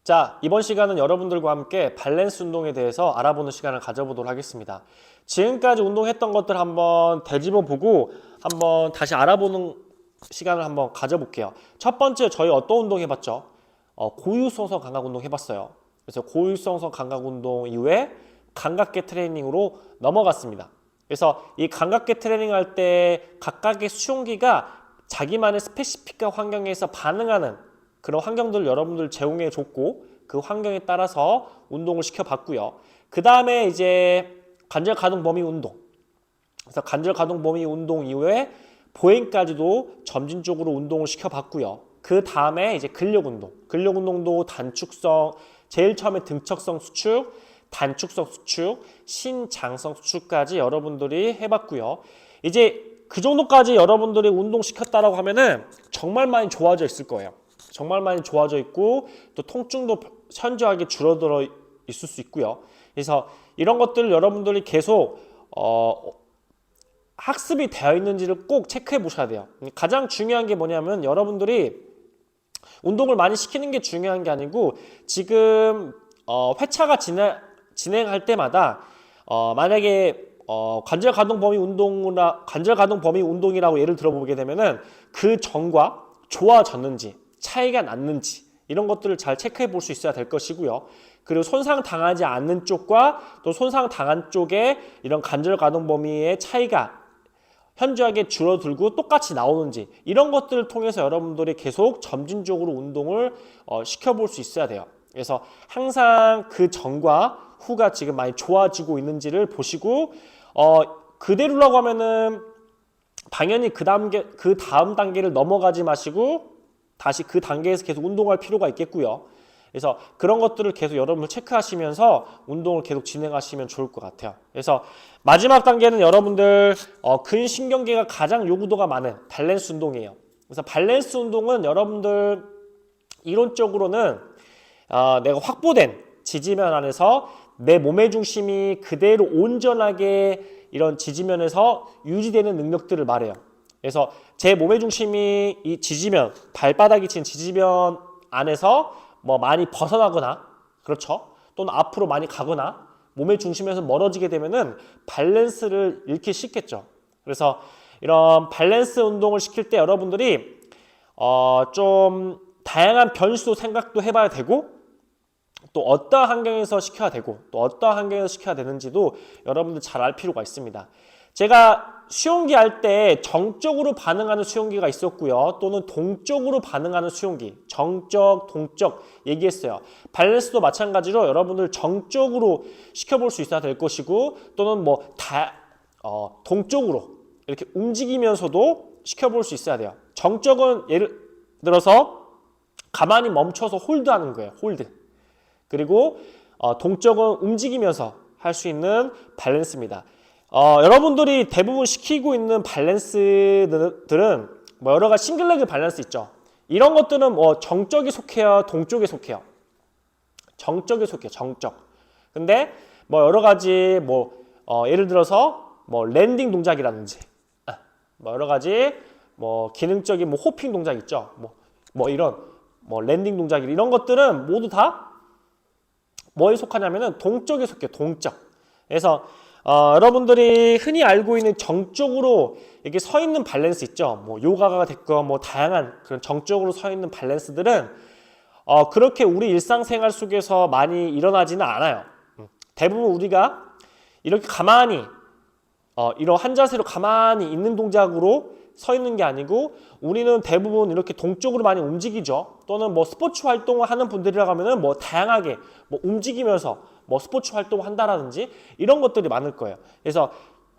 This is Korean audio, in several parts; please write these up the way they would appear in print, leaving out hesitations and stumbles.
자, 이번 시간은 여러분들과 함께 밸런스 운동에 대해서 알아보는 시간을 가져보도록 하겠습니다. 지금까지 운동했던 것들 한번 되짚어보고 한번 다시 알아보는 시간을 한번 가져볼게요. 첫 번째 저희 어떤 운동 해봤죠? 고유성성 감각 운동 해봤어요. 그래서 고유성성 감각 운동 이후에 감각계 트레이닝으로 넘어갔습니다. 그래서 이 감각계 트레이닝 할 때 각각의 수용기가 자기만의 스페시픽한 환경에서 반응하는 그런 환경들을 여러분들 제공해 줬고 그 환경에 따라서 운동을 시켜봤고요. 그 다음에 이제 관절 가동 범위 운동. 그래서 관절 가동 범위 운동 이후에 보행까지도 점진적으로 운동을 시켜봤고요. 그 다음에 이제 근력 운동. 근력 운동도 단축성, 제일 처음에 등척성 수축, 단축성 수축, 신장성 수축까지 여러분들이 해봤고요. 이제 그 정도까지 여러분들이 운동 시켰다라고 하면은 정말 많이 좋아져 있을 거예요. 정말 많이 좋아져 있고 또 통증도 현저하게 줄어들어 있을 수 있고요. 그래서 이런 것들을 여러분들이 계속 학습이 되어 있는지를 꼭 체크해 보셔야 돼요. 가장 중요한 게 뭐냐면 여러분들이 운동을 많이 시키는 게 중요한 게 아니고 지금 회차가 진행할 때마다 만약에 관절 가동 범위 운동이라고 예를 들어보게 되면은 그 전과 좋아졌는지 차이가 났는지 이런 것들을 잘 체크해 볼 수 있어야 될 것이고요. 그리고 손상 당하지 않는 쪽과 또 손상 당한 쪽에 이런 관절 가동 범위의 차이가 현저하게 줄어들고 똑같이 나오는지 이런 것들을 통해서 여러분들이 계속 점진적으로 운동을 시켜볼 수 있어야 돼요. 그래서 항상 그 전과 후가 지금 많이 좋아지고 있는지를 보시고 그대로라고 하면은 당연히 그 다음 단계를 넘어가지 마시고 다시 그 단계에서 계속 운동할 필요가 있겠고요. 그래서 그런 것들을 계속 여러분들 체크하시면서 운동을 계속 진행하시면 좋을 것 같아요. 그래서 마지막 단계는 여러분들 근신경계가 가장 요구도가 많은 밸런스 운동이에요. 그래서 밸런스 운동은 여러분들 이론적으로는 내가 확보된 지지면 안에서 내 몸의 중심이 그대로 온전하게 이런 지지면에서 유지되는 능력들을 말해요. 그래서 제 몸의 중심이 이 지지면, 발바닥이 친 지지면 안에서 뭐 많이 벗어나거나, 그렇죠? 또는 앞으로 많이 가거나, 몸의 중심에서 멀어지게 되면은 밸런스를 잃기 쉽겠죠. 그래서 이런 밸런스 운동을 시킬 때 여러분들이 좀 다양한 변수 생각도 해봐야 되고, 또 어떠한 환경에서 시켜야 되고, 또 어떠한 환경에서 시켜야 되는지도 여러분들 잘 알 필요가 있습니다. 제가 수용기 할 때 정적으로 반응하는 수용기가 있었고요. 또는 동적으로 반응하는 수용기, 정적, 동적 얘기했어요. 밸런스도 마찬가지로 여러분들 정적으로 시켜볼 수 있어야 될 것이고 또는 동적으로 이렇게 움직이면서도 시켜볼 수 있어야 돼요. 정적은 예를 들어서 가만히 멈춰서 홀드하는 거예요. 홀드. 그리고 동적은 움직이면서 할 수 있는 밸런스입니다. 여러분들이 대부분 시키고 있는 밸런스들은 여러 가지 싱글레그 밸런스 있죠. 이런 것들은 정적에 속해요, 동적에 속해요. 정적에 속해요, 정적. 근데 여러 가지 예를 들어서 랜딩 동작이라든지 여러 가지 기능적인 호핑 동작 있죠. 이런 랜딩 동작 이런 것들은 모두 다 뭐에 속하냐면은 동적에 속해요, 동적. 그래서 여러분들이 흔히 알고 있는 정적으로 이렇게 서 있는 밸런스 있죠. 요가가 됐건 다양한 그런 정적으로 서 있는 밸런스들은 그렇게 우리 일상생활 속에서 많이 일어나지는 않아요. 대부분 우리가 이렇게 가만히 이런 한 자세로 가만히 있는 동작으로 서 있는 게 아니고 우리는 대부분 이렇게 동적으로 많이 움직이죠. 또는 스포츠 활동을 하는 분들이라고 하면은 다양하게 움직이면서 스포츠 활동을 한다라든지 이런 것들이 많을 거예요. 그래서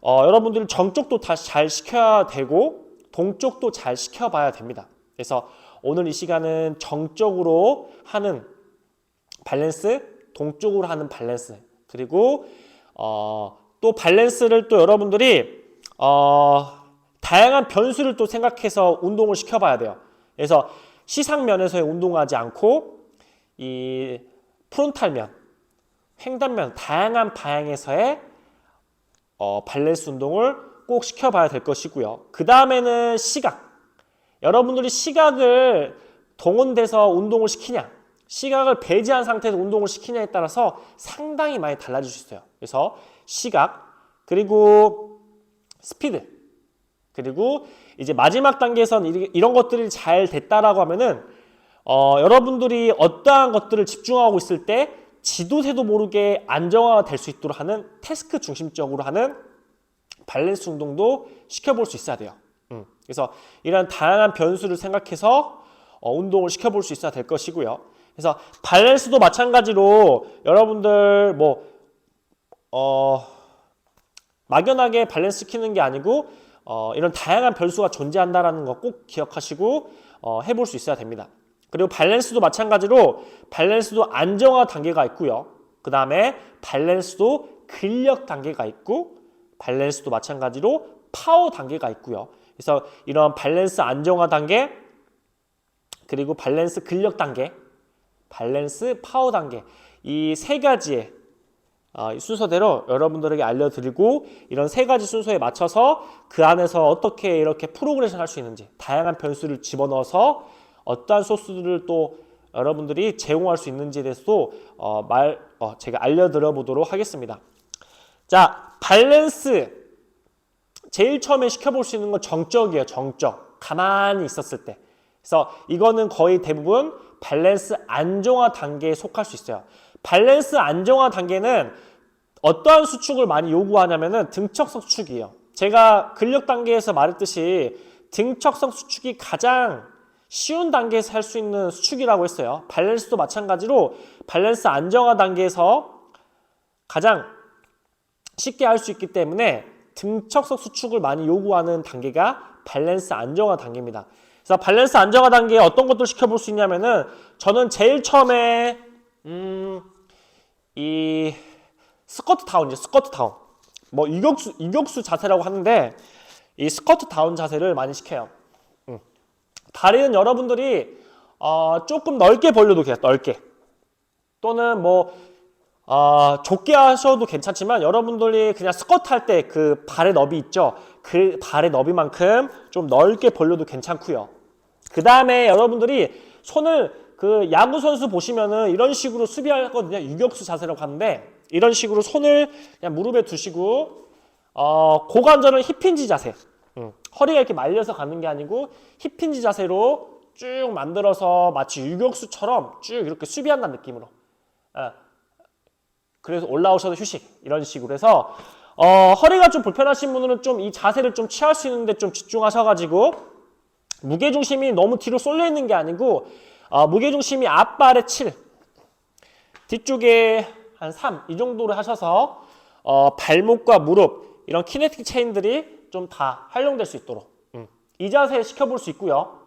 여러분들 정적도 다 잘 시켜야 되고 동적도 잘 시켜봐야 됩니다. 그래서 오늘 이 시간은 정적으로 하는 밸런스, 동적으로 하는 밸런스 그리고 또 밸런스를 또 여러분들이 다양한 변수를 또 생각해서 운동을 시켜봐야 돼요. 그래서 시상면에서의 운동하지 않고 이 프론탈면, 횡단면 다양한 방향에서의 밸런스 운동을 꼭 시켜봐야 될 것이고요. 그 다음에는 시각. 여러분들이 시각을 동원돼서 운동을 시키냐 시각을 배제한 상태에서 운동을 시키냐에 따라서 상당히 많이 달라질 수 있어요. 그래서 시각, 그리고 스피드, 그리고 이제 마지막 단계에선 이런 것들이 잘 됐다라고 하면은 여러분들이 어떠한 것들을 집중하고 있을 때 지도새도 모르게 안정화가 될 수 있도록 하는 태스크 중심적으로 하는 밸런스 운동도 시켜볼 수 있어야 돼요. 그래서 이런 다양한 변수를 생각해서 운동을 시켜볼 수 있어야 될 것이고요. 그래서 밸런스도 마찬가지로 여러분들 막연하게 밸런스 시키는 게 아니고 이런 다양한 변수가 존재한다는 거 꼭 기억하시고 해볼 수 있어야 됩니다. 그리고 밸런스도 마찬가지로 밸런스도 안정화 단계가 있고요. 그 다음에 밸런스도 근력 단계가 있고 밸런스도 마찬가지로 파워 단계가 있고요. 그래서 이런 밸런스 안정화 단계, 그리고 밸런스 근력 단계, 밸런스 파워 단계, 이 세 가지의 순서대로 여러분들에게 알려드리고, 이런 세 가지 순서에 맞춰서 그 안에서 어떻게 이렇게 프로그레션 할 수 있는지, 다양한 변수를 집어넣어서 어떠한 소스들을 또 여러분들이 제공할 수 있는지에 대해서도 제가 알려드려 보도록 하겠습니다. 자, 밸런스 제일 처음에 시켜볼 수 있는 건 정적이에요. 정적. 가만히 있었을 때. 그래서 이거는 거의 대부분 밸런스 안정화 단계에 속할 수 있어요. 밸런스 안정화 단계는 어떠한 수축을 많이 요구하냐면은 등척성 수축이에요. 제가 근력 단계에서 말했듯이 등척성 수축이 가장 쉬운 단계에서 할 수 있는 수축이라고 했어요. 밸런스도 마찬가지로 밸런스 안정화 단계에서 가장 쉽게 할 수 있기 때문에 등척성 수축을 많이 요구하는 단계가 밸런스 안정화 단계입니다. 그래서 밸런스 안정화 단계에 어떤 것들 시켜볼 수 있냐면은, 저는 제일 처음에 이 스쿼트 다운이죠. 스쿼트 다운. 뭐 유격수 자세라고 하는데, 이 스쿼트 다운 자세를 많이 시켜요. 다리는 여러분들이 조금 넓게 벌려도 돼요. 넓게. 또는 좁게 하셔도 괜찮지만, 여러분들이 그냥 스쿼트 할 때 그 발의 너비 있죠. 그 발의 너비만큼 좀 넓게 벌려도 괜찮고요. 그 다음에 여러분들이 손을, 그 야구 선수 보시면은 이런 식으로 수비하거든요. 유격수 자세라고 하는데, 이런 식으로 손을 그냥 무릎에 두시고 고관절은 힙힌지 자세. 허리가 이렇게 말려서 가는 게 아니고 힙힌지 자세로 쭉 만들어서 마치 유격수처럼 쭉 이렇게 수비한다는 느낌으로. 그래서 올라오셔도 휴식, 이런 식으로 해서 허리가 좀 불편하신 분들은 좀 이 자세를 좀 취할 수 있는데 좀 집중하셔가지고, 무게중심이 너무 뒤로 쏠려 있는 게 아니고 무게중심이 앞발에 7, 뒤쪽에 한 3, 이 정도로 하셔서 발목과 무릎, 이런 키네틱 체인들이 좀 다 활용될 수 있도록 이 자세 시켜볼 수 있고요.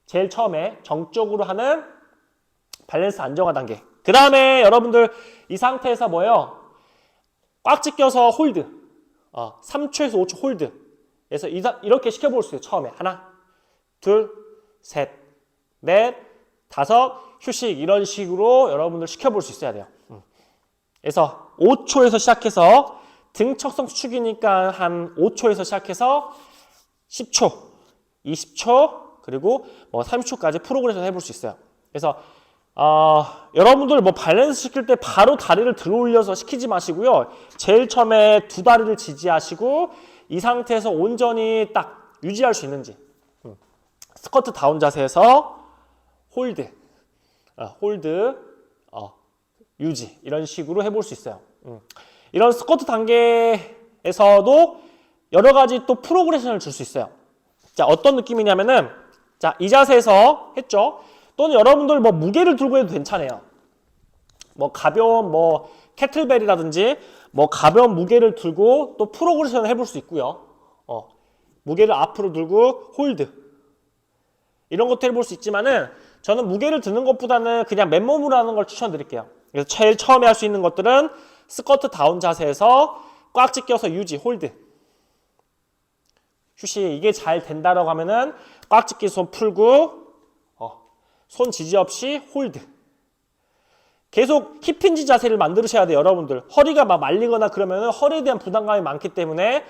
제일 처음에 정적으로 하는 밸런스 안정화 단계. 그 다음에 여러분들 이 상태에서 뭐예요? 꽉 찢겨서 홀드. 3초에서 5초 홀드. 그래서 이렇게 시켜볼 수 있어요. 처음에 하나, 둘, 셋, 넷, 다섯, 휴식, 이런 식으로 여러분들 시켜볼 수 있어야 돼요. 그래서 5초에서 시작해서 등척성 수축이니까 한 5초에서 시작해서 10초, 20초, 그리고 30초까지 프로그레션 해볼 수 있어요. 그래서 여러분들 밸런스 시킬 때 바로 다리를 들어 올려서 시키지 마시고요. 제일 처음에 두 다리를 지지하시고 이 상태에서 온전히 딱 유지할 수 있는지, 스쿼트 다운 자세에서 홀드, 유지, 이런 식으로 해볼 수 있어요. 이런 스쿼트 단계에서도 여러 가지 또 프로그레션을 줄 수 있어요. 자, 어떤 느낌이냐면은, 자, 이 자세에서 했죠. 또는 여러분들 무게를 들고 해도 괜찮아요. 가벼운 캐틀벨이라든지 가벼운 무게를 들고 또 프로그레션을 해볼 수 있고요. 무게를 앞으로 들고 홀드, 이런 것도 해볼 수 있지만은, 저는 무게를 드는 것보다는 그냥 맨몸으로 하는 걸 추천드릴게요. 그래서 제일 처음에 할 수 있는 것들은 스쿼트 다운 자세에서 꽉 찢겨서 유지, 홀드, 휴식. 이게 잘 된다라고 하면은 꽉 찢긴 손 풀고 손 지지 없이 홀드. 계속 힙힌지 자세를 만들으셔야 돼요. 여러분들 허리가 말리거나 그러면은 허리에 대한 부담감이 많기 때문에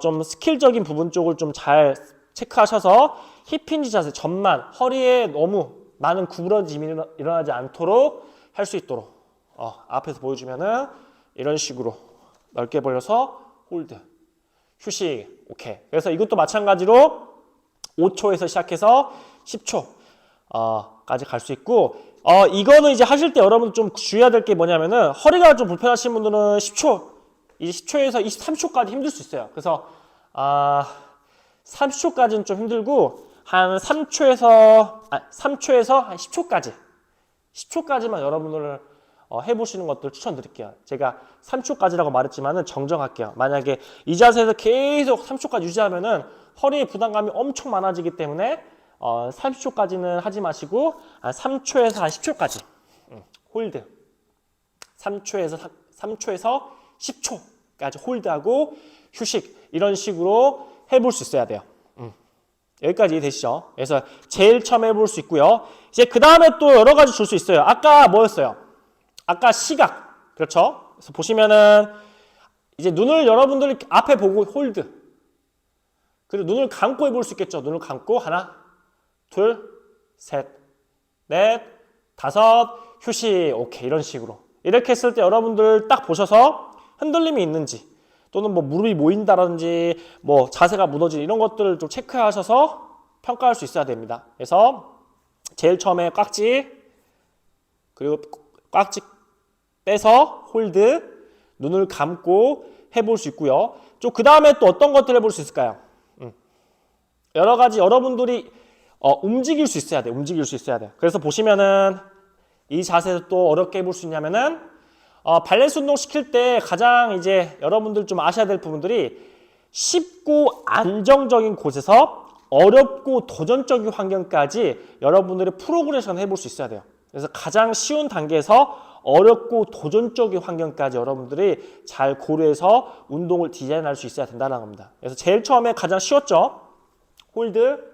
좀 스킬적인 부분 쪽을 좀 잘 체크하셔서 힙힌지 자세, 전만 허리에 너무 많은 구부러짐이 일어나지 않도록 할 수 있도록 앞에서 보여주면은 이런 식으로 넓게 벌려서 홀드, 휴식, 오케이. 그래서 이것도 마찬가지로 5초에서 시작해서 10초 까지 갈 수 있고 이거는 이제 하실 때 여러분 좀 주의해야 될 게 뭐냐면은 허리가 좀 불편하신 분들은 10초, 이제 10초에서 23초까지 힘들 수 있어요. 그래서 30초까지는 좀 힘들고 한 3초에서 한 10초까지만 여러분들 해보시는 것들 추천드릴게요. 제가 3초까지라고 말했지만은 정정할게요. 만약에 이 자세에서 계속 3초까지 유지하면은 허리에 부담감이 엄청 많아지기 때문에 30초까지는 하지 마시고 3초에서 한 10초까지 홀드. 3초에서 10초까지 홀드하고 휴식, 이런 식으로 해볼 수 있어야 돼요. 여기까지 이해되시죠? 그래서 제일 처음 해볼 수 있고요. 이제 그 다음에 또 여러 가지 줄 수 있어요. 아까 뭐였어요? 아까 시각, 그렇죠? 그래서 보시면은 이제 눈을 여러분들이 앞에 보고 홀드. 그리고 눈을 감고 해볼 수 있겠죠? 눈을 감고 하나, 둘, 셋, 넷, 다섯, 휴식, 오케이. 이런 식으로. 이렇게 했을 때 여러분들 딱 보셔서 흔들림이 있는지 또는 뭐 무릎이 모인다든지 뭐 자세가 무너진 이런 것들을 좀 체크하셔서 평가할 수 있어야 됩니다. 그래서 제일 처음에 꽉지, 그리고 꽉지 빼서 홀드, 눈을 감고 해볼 수 있고요. 좀 그 다음에 또 어떤 것들을 해볼 수 있을까요? 여러 가지 여러분들이 움직일 수 있어야 돼. 움직일 수 있어야 돼. 그래서 보시면은 이 자세에서 또 어렵게 해볼 수 있냐면은 밸런스 운동 시킬 때 가장 이제 여러분들 좀 아셔야 될 부분들이 쉽고 안정적인 곳에서 어렵고 도전적인 환경까지 여러분들의 프로그레션 해볼 수 있어야 돼요. 그래서 가장 쉬운 단계에서 어렵고 도전적인 환경까지 여러분들이 잘 고려해서 운동을 디자인할 수 있어야 된다는 겁니다. 그래서 제일 처음에 가장 쉬웠죠. 홀드,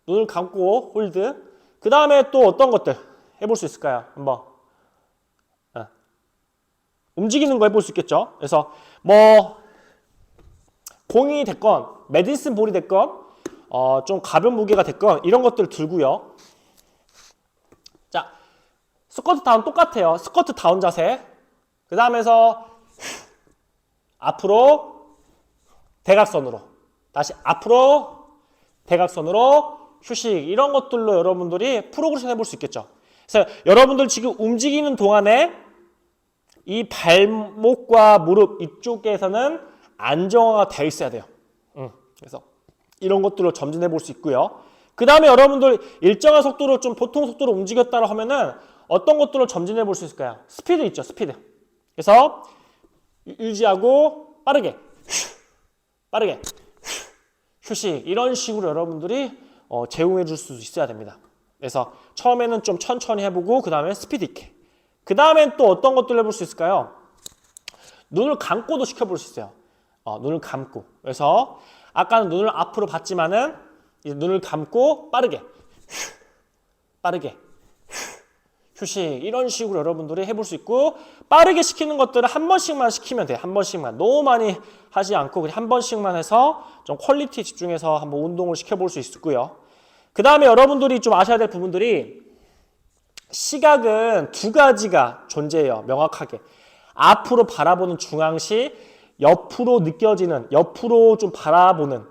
눈을 감고 홀드. 그 다음에 또 어떤 것들 해볼 수 있을까요? 한번 움직이는 거 해볼 수 있겠죠. 그래서 뭐 공이 됐건 메디슨 볼이 됐건 좀 가벼운 무게가 됐건 이런 것들 들고요. 자, 스쿼트 다운 똑같아요. 스쿼트 다운 자세. 그 다음에서 앞으로 대각선으로, 다시 앞으로 대각선으로 휴식, 이런 것들로 여러분들이 프로그레션 해볼 수 있겠죠. 그래서 여러분들 지금 움직이는 동안에 이 발목과 무릎 이쪽에서는 안정화가 되어 있어야 돼요. 그래서 이런 것들로 점진해 볼 수 있고요. 그 다음에 여러분들 일정한 속도로 좀 보통 속도로 움직였다고 하면은 어떤 것들로 점진해 볼 수 있을까요? 스피드 있죠, 스피드. 그래서 유지하고 빠르게 휴식, 이런 식으로 여러분들이 제공해 줄 수 있어야 됩니다. 그래서 처음에는 좀 천천히 해보고 그 다음에 스피드 있게. 그 다음엔 또 어떤 것들을 해볼 수 있을까요? 눈을 감고도 시켜볼 수 있어요. 눈을 감고. 그래서 아까는 눈을 앞으로 봤지만은 이제 눈을 감고 빠르게 휴식, 이런 식으로 여러분들이 해볼 수 있고, 빠르게 시키는 것들은 한 번씩만 시키면 돼요. 한 번씩만. 너무 많이 하지 않고 그냥 한 번씩만 해서 좀 퀄리티 집중해서 한번 운동을 시켜볼 수 있고요. 그 다음에 여러분들이 좀 아셔야 될 부분들이 시각은 두 가지가 존재해요. 명확하게. 앞으로 바라보는 중앙시, 옆으로 좀 바라보는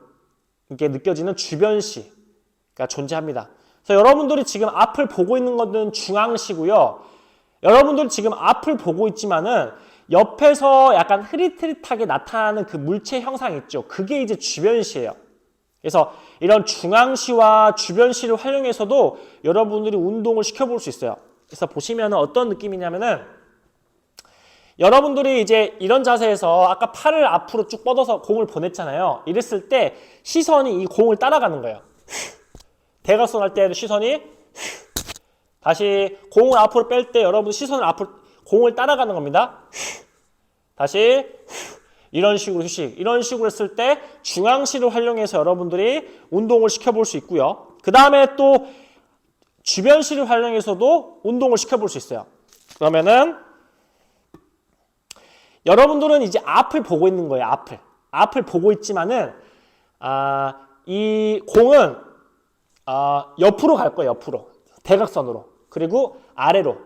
이게 느껴지는 주변시가 존재합니다. 그래서 여러분들이 지금 앞을 보고 있는 것은 중앙시고요. 여러분들이 지금 앞을 보고 있지만은 옆에서 약간 흐릿흐릿하게 나타나는 그 물체 형상 있죠. 그게 이제 주변시예요. 그래서 이런 중앙시와 주변시를 활용해서도 여러분들이 운동을 시켜볼 수 있어요. 그래서 보시면 어떤 느낌이냐면은 여러분들이 이제 이런 자세에서 아까 팔을 앞으로 쭉 뻗어서 공을 보냈잖아요. 이랬을 때 시선이 이 공을 따라가는 거예요. 대각선 할 때도 시선이 다시 공을 앞으로 뺄 때 여러분 시선을 앞으로 공을 따라가는 겁니다. 다시 이런 식으로 휴식, 이런 식으로 했을 때 중앙시를 활용해서 여러분들이 운동을 시켜볼 수 있고요. 그 다음에 또 주변시를 활용해서도 운동을 시켜볼 수 있어요. 그러면은 여러분들은 이제 앞을 보고 있는 거예요. 앞을 보고 있지만은 이 공은 옆으로 갈 거예요. 옆으로. 대각선으로. 그리고 아래로.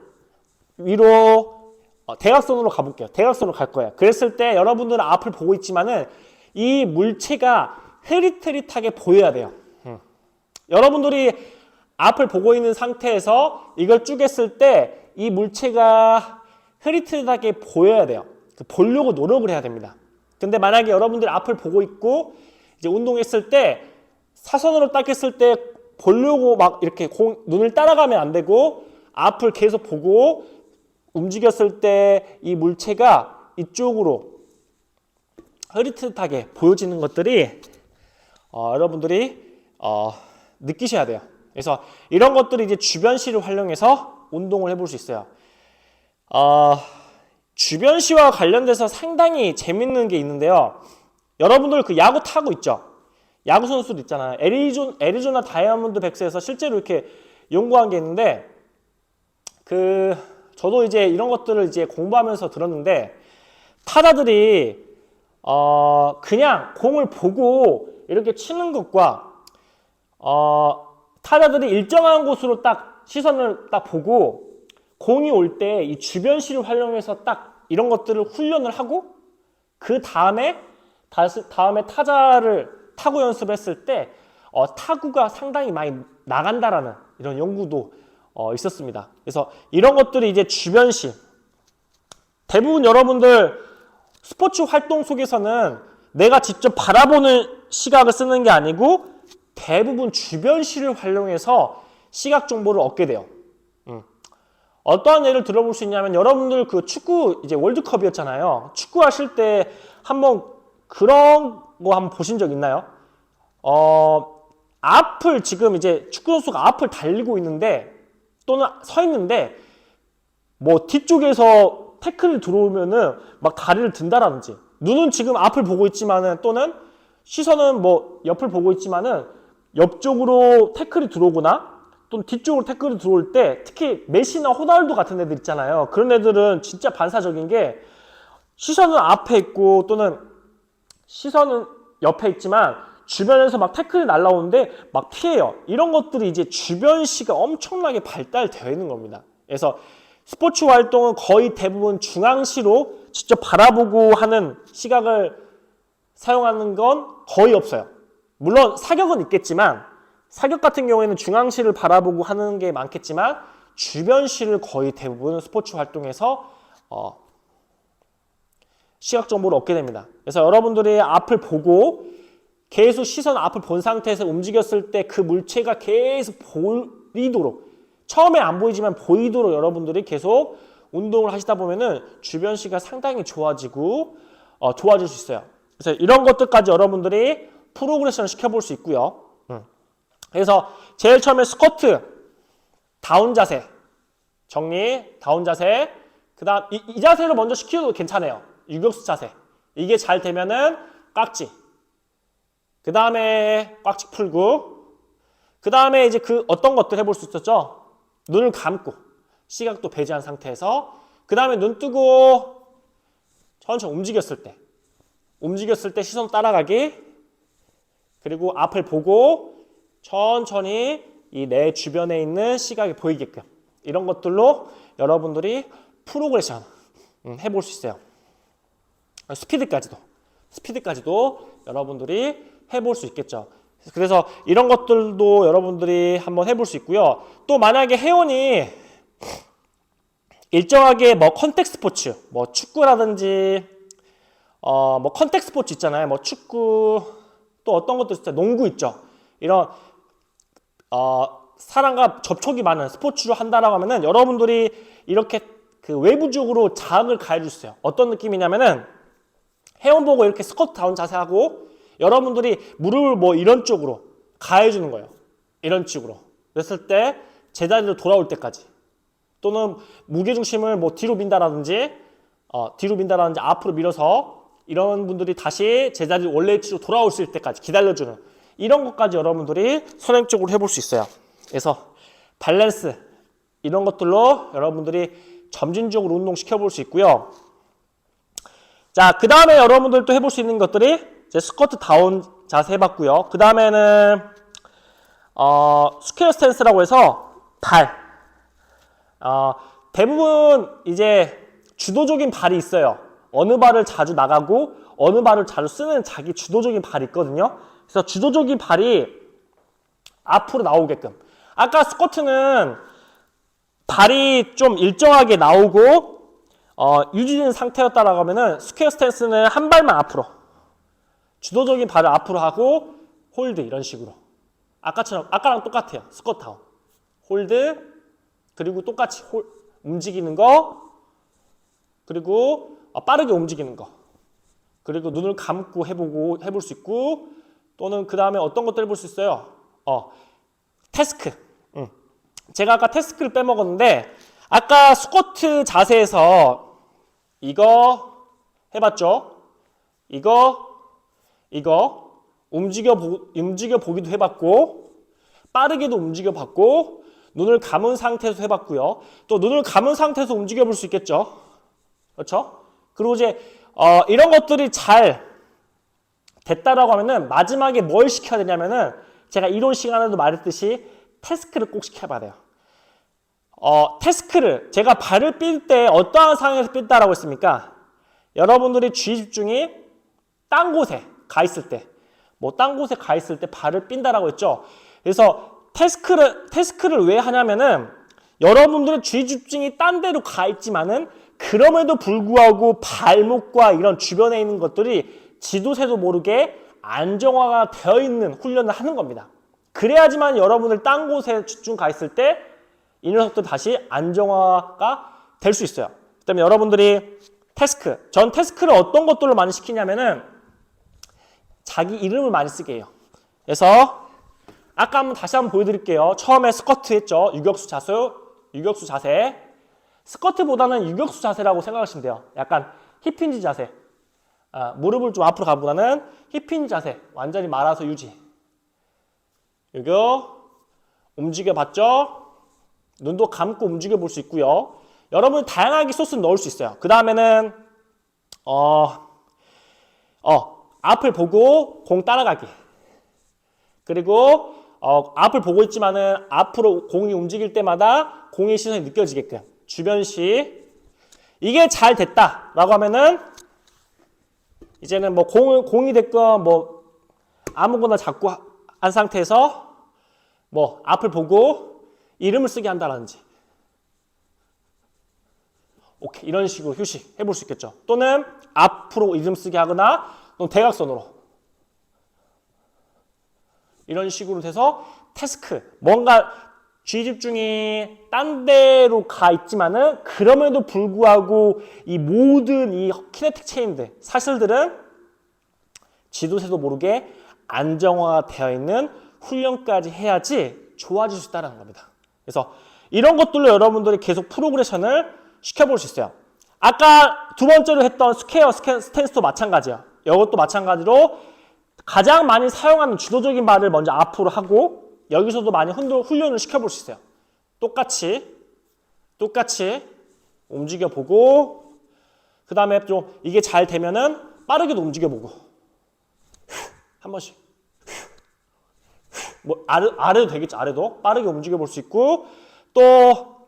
위로 대각선으로 가볼게요. 대각선으로 갈 거예요. 그랬을 때 여러분들은 앞을 보고 있지만은 이 물체가 흐릿흐릿하게 보여야 돼요. 여러분들이 앞을 보고 있는 상태에서 이걸 쭉 했을 때 이 물체가 흐릿흐릿하게 보여야 돼요. 보려고 노력을 해야 됩니다. 근데 만약에 여러분들이 앞을 보고 있고 이제 운동했을 때 사선으로 딱 했을 때 보려고 막 이렇게 눈을 따라가면 안 되고 앞을 계속 보고 움직였을 때 이 물체가 이쪽으로 흐릿흐릿하게 보여지는 것들이 여러분들이 느끼셔야 돼요. 그래서 이런 것들이 이제 주변시를 활용해서 운동을 해볼 수 있어요. 주변시와 관련돼서 상당히 재밌는 게 있는데요. 여러분들 그 야구 타고 있죠? 야구 선수들 있잖아요. 애리조나 다이아몬드 백스에서 실제로 이렇게 연구한 게 있는데 저도 이제 이런 것들을 이제 공부하면서 들었는데 타자들이 그냥 공을 보고 이렇게 치는 것과 타자들이 일정한 곳으로 딱 시선을 딱 보고 공이 올 때 이 주변시를 활용해서 딱 이런 것들을 훈련을 하고 그 다음에 타자를 타구 연습했을 때 타구가 상당히 많이 나간다라는 이런 연구도 있었습니다. 그래서 이런 것들이 이제 주변시 대부분 여러분들 스포츠 활동 속에서는 내가 직접 바라보는 시각을 쓰는 게 아니고 대부분 주변시를 활용해서 시각 정보를 얻게 돼요. 어떠한 예를 들어볼 수 있냐면 여러분들 그 축구 이제 월드컵이었잖아요. 축구 하실 때 한번 그런 거 한번 보신 적 있나요? 앞을 지금 이제 축구 선수가 앞을 달리고 있는데 또는 서 있는데 뭐 뒤쪽에서 태클이 들어오면은 막 다리를 든다라든지 눈은 지금 앞을 보고 있지만은 또는 시선은 뭐 옆을 보고 있지만은 옆쪽으로 태클이 들어오거나 또는 뒤쪽으로 태클이 들어올 때 특히 메시나 호날두 같은 애들 있잖아요. 그런 애들은 진짜 반사적인 게 시선은 앞에 있고 또는 시선은 옆에 있지만 주변에서 막 태클이 날라오는데 막 피해요. 이런 것들이 이제 주변시가 엄청나게 발달되어 있는 겁니다. 그래서 스포츠 활동은 거의 대부분 중앙시로 직접 바라보고 하는 시각을 사용하는 건 거의 없어요. 물론 사격은 있겠지만 사격 같은 경우에는 중앙시를 바라보고 하는 게 많겠지만 주변시를 거의 대부분 스포츠 활동에서 시각 정보를 얻게 됩니다. 그래서 여러분들이 앞을 보고 계속 시선 앞을 본 상태에서 움직였을 때 그 물체가 계속 보이도록 처음에 안 보이지만 보이도록 여러분들이 계속 운동을 하시다 보면은 주변시가 상당히 좋아지고 좋아질 수 있어요. 그래서 이런 것들까지 여러분들이 프로그레션 시켜볼 수 있고요. 그래서 제일 처음에 스쿼트, 다운 자세, 정리, 다운 자세, 그 다음 이 자세를 먼저 시켜도 괜찮아요. 유격수 자세. 이게 잘 되면은 깍지. 그 다음에 꽉찍 풀고, 그 다음에 이제 그 어떤 것들 해볼 수 있었죠? 눈을 감고, 시각도 배제한 상태에서, 그 다음에 눈 뜨고, 천천히 움직였을 때 시선 따라가기, 그리고 앞을 보고, 천천히 이 내 주변에 있는 시각이 보이게끔. 이런 것들로 여러분들이 프로그레션 해볼 수 있어요. 스피드까지도 여러분들이 해볼 수 있겠죠. 그래서 이런 것들도 여러분들이 한번 해볼 수 있고요. 또 만약에 회원이 일정하게 뭐 컨택 스포츠, 뭐 축구라든지 뭐 컨택 스포츠 있잖아요. 뭐 축구 또 어떤 것도 있어요. 농구 있죠. 이런 사람과 접촉이 많은 스포츠를 한다라고 하면은 여러분들이 이렇게 그 외부적으로 자극을 가해주세요. 어떤 느낌이냐면은 회원 보고 이렇게 스쿼트 다운 자세하고 여러분들이 무릎을 뭐 이런 쪽으로 가해주는 거예요. 이런 식으로. 그랬을 때 제자리로 돌아올 때까지 또는 무게중심을 뭐 뒤로 민다라든지 앞으로 밀어서 이런 분들이 다시 제자리 원래 위치로 돌아올 수 있을 때까지 기다려주는 이런 것까지 여러분들이 선행적으로 해볼 수 있어요. 그래서 밸런스 이런 것들로 여러분들이 점진적으로 운동시켜 볼 수 있고요. 자, 그 다음에 여러분들 또 해볼 수 있는 것들이 이제 스쿼트 다운 자세 해봤고요. 그 다음에는 스퀘어 스탠스라고 해서 발. 대부분 이제 주도적인 발이 있어요. 어느 발을 자주 나가고 어느 발을 자주 쓰는 자기 주도적인 발이 있거든요. 그래서 주도적인 발이 앞으로 나오게끔. 아까 스쿼트는 발이 좀 일정하게 나오고 유지된 상태였다라고 하면은 스퀘어 스탠스는 한 발만 앞으로. 주도적인 발을 앞으로 하고 홀드 이런 식으로. 아까랑 똑같아요. 스쿼트하고. 홀드 그리고 똑같이 움직이는 거 그리고 빠르게 움직이는 거 그리고 눈을 감고 해볼 수 있고 또는 그 다음에 어떤 것들 해볼 수 있어요? 태스크. 제가 아까 태스크를 빼먹었는데 아까 스쿼트 자세에서 이거 해봤죠? 이거 움직여 보기도 해봤고 빠르게도 움직여 봤고 눈을 감은 상태에서 해봤고요. 또 눈을 감은 상태에서 움직여 볼 수 있겠죠. 그렇죠? 그리고 이제 이런 것들이 잘 됐다라고 하면은 마지막에 뭘 시켜야 되냐면은 제가 이론 시간에도 말했듯이 태스크를 꼭 시켜봐야 돼요. 태스크를 제가 발을 삘 때 어떠한 상황에서 삘다라고 했습니까? 여러분들이 주의 집중이 딴 곳에 가 있을 때, 딴 곳에 가 있을 때 발을 삔다라고 했죠. 그래서 태스크를 왜 하냐면은 여러분들의 주의 집중이 딴 데로 가 있지만은 그럼에도 불구하고 발목과 이런 주변에 있는 것들이 지도새도 모르게 안정화가 되어 있는 훈련을 하는 겁니다. 그래야지만 여러분들 딴 곳에 집중 가 있을 때 이 녀석들 다시 안정화가 될 수 있어요. 그다음에 여러분들이 전 태스크를 어떤 것들로 많이 시키냐면은 자기 이름을 많이 쓰게 해요. 그래서 아까 다시 한번 보여드릴게요. 처음에 스쿼트 했죠. 유격수 자세. 스쿼트보다는 유격수 자세라고 생각하시면 돼요. 약간 힙힌지 자세. 무릎을 좀 앞으로 가보다는 힙힌지 자세. 완전히 말아서 유지. 유격. 움직여봤죠? 눈도 감고 움직여 볼 수 있고요. 여러분 다양하게 소스를 넣을 수 있어요. 그 다음에는 앞을 보고 공 따라가기. 그리고 앞을 보고 있지만은 앞으로 공이 움직일 때마다 공의 시선이 느껴지게끔 주변시. 이게 잘 됐다라고 하면은 이제는 공이 됐건 아무거나 잡고 한 상태에서 앞을 보고 이름을 쓰게 한다든지. 오케이, 이런 식으로 휴식 해볼 수 있겠죠. 또는 앞으로 이름 쓰게 하거나 또는 대각선으로 이런 식으로 돼서 태스크, 뭔가 주의 집중이 딴 데로 가 있지만은 그럼에도 불구하고 이 모든 이 키네틱 체인들, 사실들은 지도새도 모르게 안정화가 되어 있는 훈련까지 해야지 좋아질 수 있다는 겁니다. 그래서 이런 것들로 여러분들이 계속 프로그레션을 시켜볼 수 있어요. 아까 두 번째로 했던 스퀘어 스탠스도 마찬가지예요. 이것도 마찬가지로 가장 많이 사용하는 주도적인 발을 먼저 앞으로 하고 여기서도 많이 훈련을 시켜볼 수 있어요. 똑같이 움직여보고 그 다음에 좀 이게 잘 되면은 빠르게도 움직여보고 한 번씩 아래도 되겠죠. 아래도 빠르게 움직여볼 수 있고 또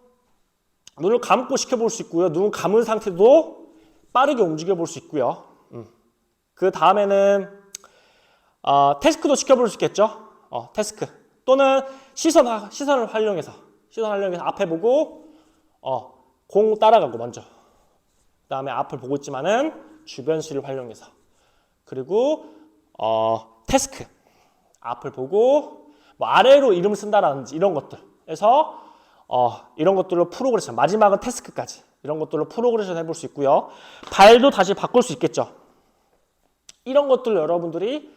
눈을 감고 시켜볼 수 있고요. 눈을 감은 상태도 빠르게 움직여볼 수 있고요. 그 다음에는 태스크도 시켜볼 수 있겠죠. 태스크 또는 시선을 활용해서 앞에 보고 공 따라가고 먼저 그 다음에 앞을 보고 있지만은 주변시를 활용해서 그리고 태스크 앞을 보고 아래로 이름 쓴다라든지 이런 것들 해서 이런 것들로 프로그레션 마지막은 태스크까지 이런 것들로 프로그레션 해볼 수 있고요. 발도 다시 바꿀 수 있겠죠. 이런 것들을 여러분들이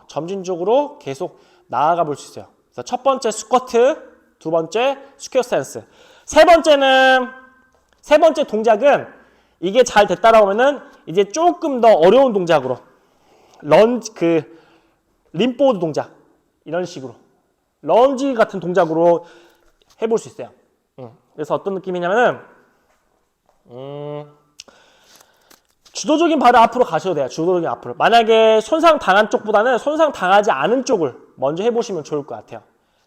점진적으로 계속 나아가 볼 수 있어요. 그래서 첫 번째 스쿼트, 두 번째 스퀘어 스탠스, 세 번째 동작은 이게 잘 됐다라고 하면은 이제 조금 더 어려운 동작으로 림보드 동작 이런 식으로 런지 같은 동작으로 해볼 수 있어요. 그래서 어떤 느낌이냐면은 주도적인 발을 앞으로 가셔도 돼요. 주도적인 앞으로. 만약에 손상 당한 쪽보다는 손상 당하지 않은 쪽을 먼저 해보시면 좋을 것 같아요.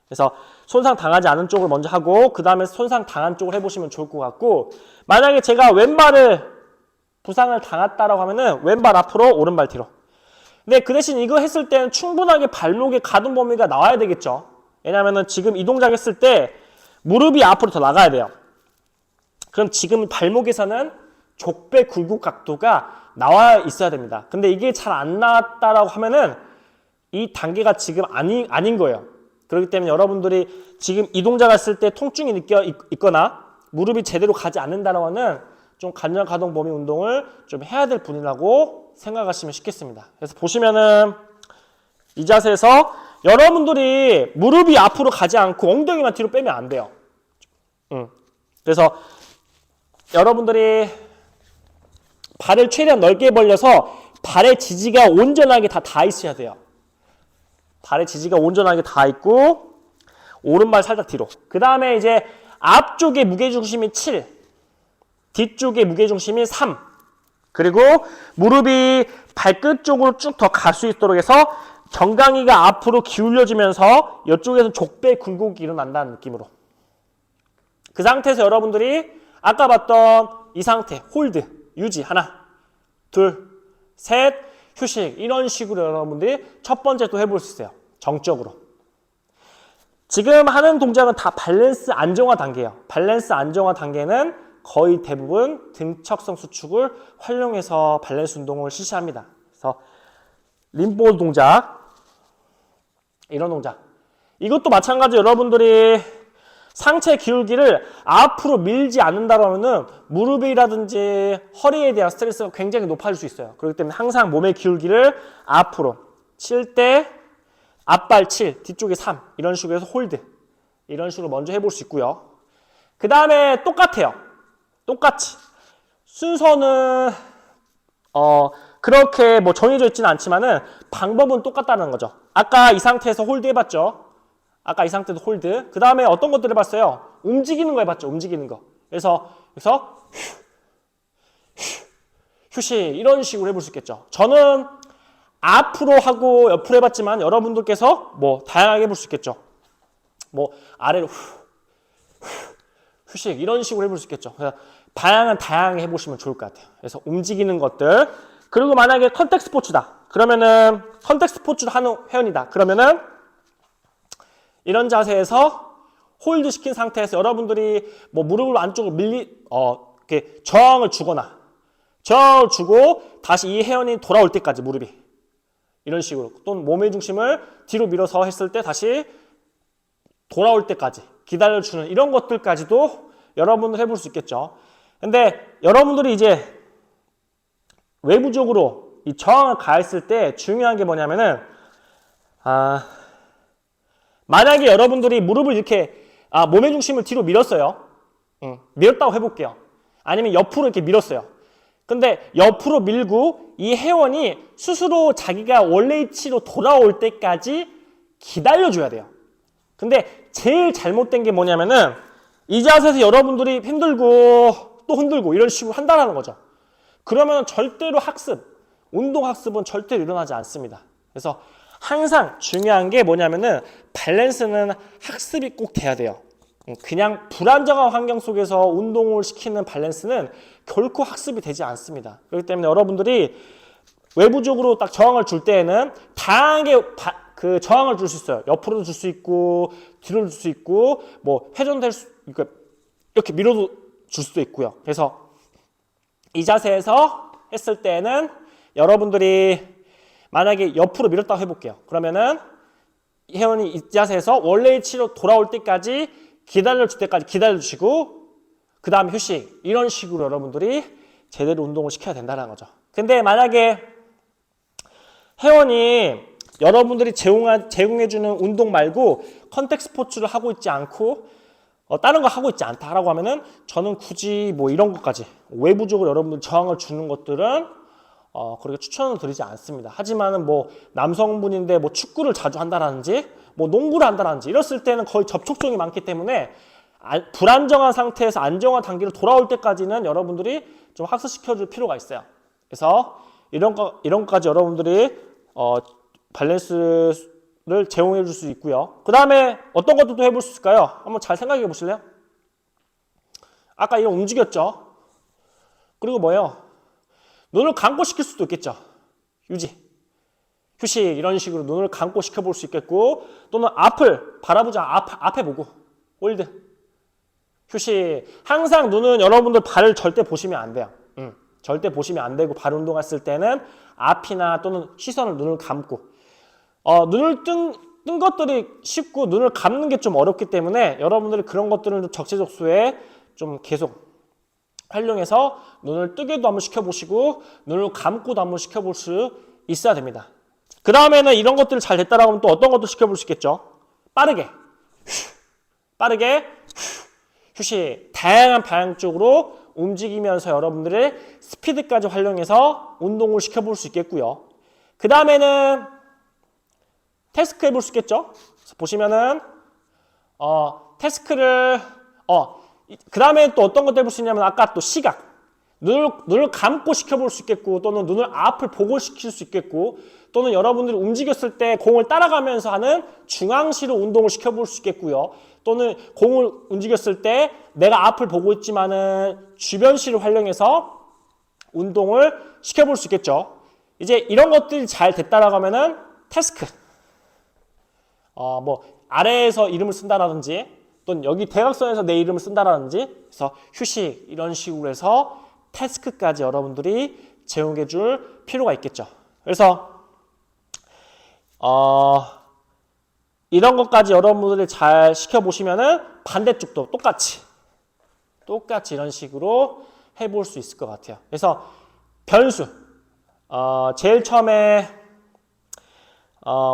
그래서 손상 당하지 않은 쪽을 먼저 하고 그 다음에 손상 당한 쪽을 해보시면 좋을 것 같고, 만약에 제가 왼발을 부상을 당했다라고 하면은 왼발 앞으로 오른발 뒤로. 근데 그 대신 이거 했을 때는 충분하게 발목의 가동 범위가 나와야 되겠죠. 왜냐하면은 지금 이 동작 했을 때 무릎이 앞으로 더 나가야 돼요. 그럼 지금 발목에서는 족배 굴곡 각도가 나와 있어야 됩니다. 근데 이게 잘 안 나왔다라고 하면은 이 단계가 지금 아닌 거예요. 그렇기 때문에 여러분들이 지금 이 동작 했을 때 통증이 느껴 있거나 무릎이 제대로 가지 않는다라고 하는 좀 관절 가동 범위 운동을 좀 해야 될 분이라고 생각하시면 쉽겠습니다. 그래서 보시면은 이 자세에서 여러분들이 무릎이 앞으로 가지 않고 엉덩이만 뒤로 빼면 안 돼요. 그래서 여러분들이 발을 최대한 넓게 벌려서 발의 지지가 온전하게 다 있어야 돼요. 발의 지지가 온전하게 다 있고 오른발 살짝 뒤로. 그 다음에 이제 앞쪽에 무게중심이 7, 뒤쪽에 무게중심이 3, 그리고 무릎이 발끝 쪽으로 쭉 더 갈 수 있도록 해서 정강이가 앞으로 기울여지면서 이쪽에서 족배 굴곡이 일어난다는 느낌으로. 그 상태에서 여러분들이 아까 봤던 이 상태 홀드 유지 하나 둘 셋 휴식, 이런 식으로 여러분들이 첫 번째 또 해볼 수 있어요. 정적으로. 지금 하는 동작은 다 밸런스 안정화 단계예요. 밸런스 안정화 단계는 거의 대부분 등척성 수축을 활용해서 밸런스 운동을 실시합니다. 그래서 림보 동작, 이런 동작. 이것도 마찬가지로 여러분들이 상체 기울기를 앞으로 밀지 않는다면 무릎이라든지 허리에 대한 스트레스가 굉장히 높아질 수 있어요. 그렇기 때문에 항상 몸의 기울기를 앞으로 칠 때 앞발 7, 뒤쪽에 3 이런 식으로 해서 홀드, 이런 식으로 먼저 해볼 수 있고요. 그 다음에 똑같아요. 똑같이 순서는 그렇게 뭐 정해져 있지는 않지만은 방법은 똑같다는 거죠. 아까 이 상태에서 홀드 해봤죠. 아까 이 상태도 홀드. 그 다음에 어떤 것들 해봤어요? 움직이는 거 해봤죠. 움직이는 거. 그래서 휴식, 이런 식으로 해볼 수 있겠죠. 저는 앞으로 하고 옆으로 해봤지만 여러분들께서 뭐 다양하게 해볼 수 있겠죠. 뭐 아래로 휴식, 이런 식으로 해볼 수 있겠죠. 그래서 다양하게 해보시면 좋을 것 같아요. 그래서 움직이는 것들. 그리고 만약에 컨택 스포츠다. 그러면은 컨택 스포츠를 하는 회원이다. 그러면은 이런 자세에서 홀드 시킨 상태에서 여러분들이 뭐 무릎을 안쪽으로 이렇게 저항을 주거나 저항을 주고 다시 이 회원이 돌아올 때까지 무릎이 이런 식으로, 또는 몸의 중심을 뒤로 밀어서 했을 때 다시 돌아올 때까지 기다려주는 이런 것들까지도 여러분들 해볼 수 있겠죠. 근데 여러분들이 이제 외부적으로 이 저항을 가했을 때 중요한 게 뭐냐면은 만약에 여러분들이 무릎을 이렇게 몸의 중심을 뒤로 밀었어요. 밀었다고 해볼게요. 아니면 옆으로 이렇게 밀었어요. 근데 옆으로 밀고 이 회원이 스스로 자기가 원래 위치로 돌아올 때까지 기다려줘야 돼요. 근데 제일 잘못된 게 뭐냐면은 이 자세에서 여러분들이 힘들고 또 흔들고 이런 식으로 한다는 거죠. 그러면 절대로 운동 학습은 절대로 일어나지 않습니다. 그래서 항상 중요한 게 뭐냐면은 밸런스는 학습이 꼭 돼야 돼요. 그냥 불안정한 환경 속에서 운동을 시키는 밸런스는 결코 학습이 되지 않습니다. 그렇기 때문에 여러분들이 외부적으로 딱 저항을 줄 때에는 다양하게 그 저항을 줄 수 있어요. 옆으로도 줄 수 있고 뒤로도 줄 수 있고 뭐 회전될 수, 이렇게 밀어도 줄 수도 있고요. 그래서 이 자세에서 했을 때는 여러분들이 만약에 옆으로 밀었다고 해볼게요. 그러면은 회원이 이 자세에서 원래의 위치로 돌아올 때까지 기다려줄 때까지 기다려주시고 그 다음에 휴식, 이런 식으로 여러분들이 제대로 운동을 시켜야 된다는 거죠. 근데 만약에 회원이 여러분들이 제공해주는 운동 말고 컨택 스포츠를 하고 있지 않고 다른 거 하고 있지 않다라고 하면은 저는 굳이 뭐 이런 것까지 외부적으로 여러분들 저항을 주는 것들은 그렇게 추천을 드리지 않습니다. 하지만은 뭐 남성분인데 뭐 축구를 자주 한다라든지 뭐 농구를 한다라든지 이랬을 때는 거의 접촉종이 많기 때문에 불안정한 상태에서 안정화 단계로 돌아올 때까지는 여러분들이 좀 학습시켜 줄 필요가 있어요. 그래서 이런 것까지 여러분들이 밸런스 제공해 줄 수 있고요. 그 다음에 어떤 것도 또 해볼 수 있을까요? 한번 잘 생각해 보실래요? 아까 이거 움직였죠? 그리고 뭐예요? 눈을 감고 시킬 수도 있겠죠. 유지, 휴식 이런 식으로 눈을 감고 시켜볼 수 있겠고 또는 앞을 바라보지 앞에 보고 홀드, 휴식. 항상 눈은 여러분들 발을 절대 보시면 안 돼요. 절대 보시면 안 되고 발 운동했을 때는 앞이나 또는 시선을 눈을 감고 눈을 뜬 것들이 쉽고 눈을 감는 게 좀 어렵기 때문에 여러분들이 그런 것들을 좀 적재적소에 좀 계속 활용해서 눈을 뜨게도 한번 시켜보시고 눈을 감고도 한번 시켜볼 수 있어야 됩니다. 그 다음에는 이런 것들을 잘 됐다라고 하면 또 어떤 것도 시켜볼 수 있겠죠. 빠르게 휴식. 다양한 방향 쪽으로 움직이면서 여러분들의 스피드까지 활용해서 운동을 시켜볼 수 있겠고요. 그 다음에는 태스크 해볼 수 있겠죠. 그래서 보시면은 태스크를 그 다음에 또 어떤 것도 해볼 수 있냐면 아까 또 시각, 눈을 감고 시켜볼 수 있겠고 또는 눈을 앞을 보고 시킬 수 있겠고 또는 여러분들이 움직였을 때 공을 따라가면서 하는 중앙시로 운동을 시켜볼 수 있겠고요. 또는 공을 움직였을 때 내가 앞을 보고 있지만은 주변시를 활용해서 운동을 시켜볼 수 있겠죠. 이제 이런 것들이 잘 됐다라고 하면은 태스크, 뭐 아래에서 이름을 쓴다라든지 또는 여기 대각선에서 내 이름을 쓴다라든지 그래서 휴식 이런 식으로 해서 태스크까지 여러분들이 제공해 줄 필요가 있겠죠. 그래서 이런 것까지 여러분들이 잘 시켜보시면은 반대쪽도 똑같이 이런 식으로 해볼 수 있을 것 같아요. 그래서 변수, 제일 처음에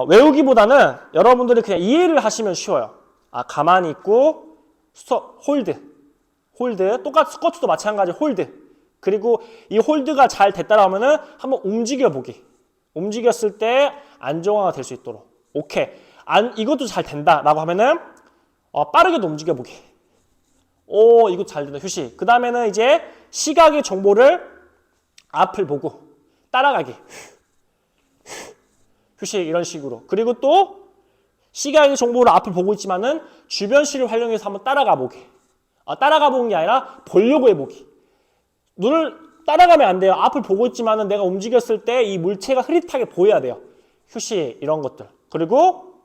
외우기보다는 여러분들이 그냥 이해를 하시면 쉬워요. 가만히 있고 홀드, 똑같이 스쿼트도 마찬가지 홀드. 그리고 이 홀드가 잘 됐다라 하면은 한번 움직여보기. 움직였을 때 안정화가 될 수 있도록. 오케이. 이것도 잘 된다라고 하면은 빠르게도 움직여보기. 이거 잘 된다. 휴식. 그 다음에는 이제 시각의 정보를 앞을 보고 따라가기. 휴식 이런 식으로. 그리고 또 시각의 정보를 앞을 보고 있지만은 주변 시를 활용해서 한번 따라가 보기. 따라가 보는 게 아니라 보려고 해보기. 눈을 따라가면 안 돼요. 앞을 보고 있지만은 내가 움직였을 때 이 물체가 흐릿하게 보여야 돼요. 휴식 이런 것들. 그리고